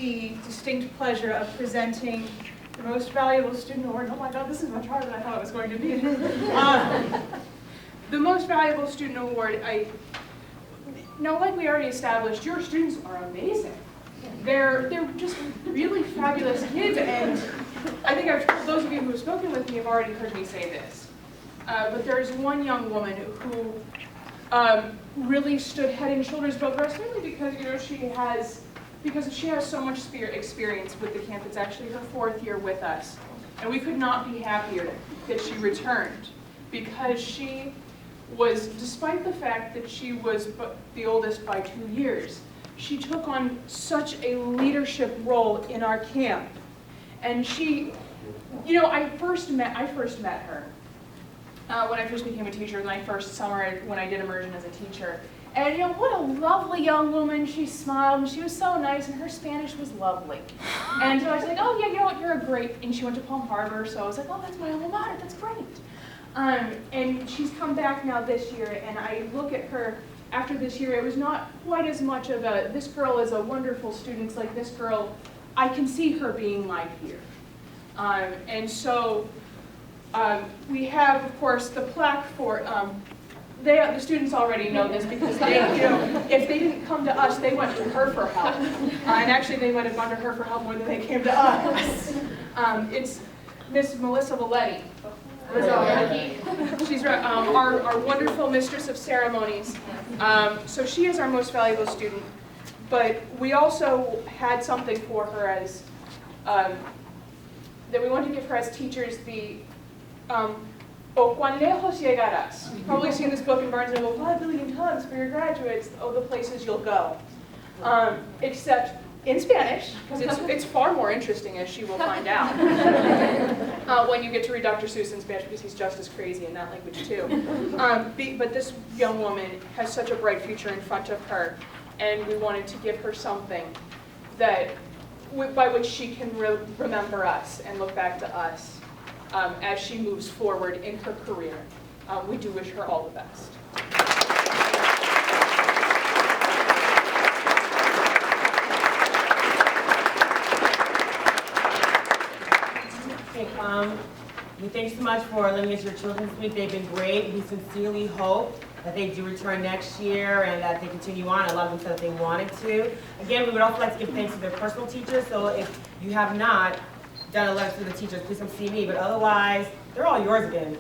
the distinct pleasure of presenting the most valuable student award. Oh my God, this is much harder than I thought it was going to be. The most valuable student award, now like we already established, your students are amazing. They're just really fabulous kids, and I think those of you who have spoken with me have already heard me say this. But there's one young woman who really stood head and shoulders above the rest, mainly because she has so much experience with the camp. It's actually her 4th year with us, and we could not be happier that she returned, because she was, despite the fact that she was the oldest by 2 years, she took on such a leadership role in our camp. And she, I first met her when I first became a teacher, in my first summer when I did immersion as a teacher. And what a lovely young woman. She smiled, and she was so nice, and her Spanish was lovely. And so I was like, oh yeah, you're a great, and she went to Palm Harbor, so I was like, oh, that's my alma mater, that's great. And she's come back now this year, and I look at her after this year, it was not quite as much of this girl is a wonderful student. It's like, this girl, I can see her being my peer. And so we have, of course, the plaque for, the students already know this, because they, if they didn't come to us, they went to her for help. And actually, they might have gone to her for help more than they came to us. It's Miss Melissa Valetti. She's our wonderful mistress of ceremonies. So she is our most valuable student. But we also had something for her as, that we want to give her as teachers, the O cuán lejos llegarás. You've probably seen this book in Barnes & Noble 5 billion times for your graduates, the places you'll go. Except in Spanish, because it's far more interesting, as she will find out, when you get to read Dr. Seuss in Spanish, because he's just as crazy in that language too. But this young woman has such a bright future in front of her, and we wanted to give her something that, by which she can remember us and look back to us as she moves forward in her career. We do wish her all the best. We thank you so much for lending us your Children's Week. They've been great. We sincerely hope that they do return next year and that they continue on. A lot of them said that they wanted to. Again, we would also like to give thanks to their personal teachers. So if you have not done a letter to the teachers, please come see me. But otherwise, they're all yours again.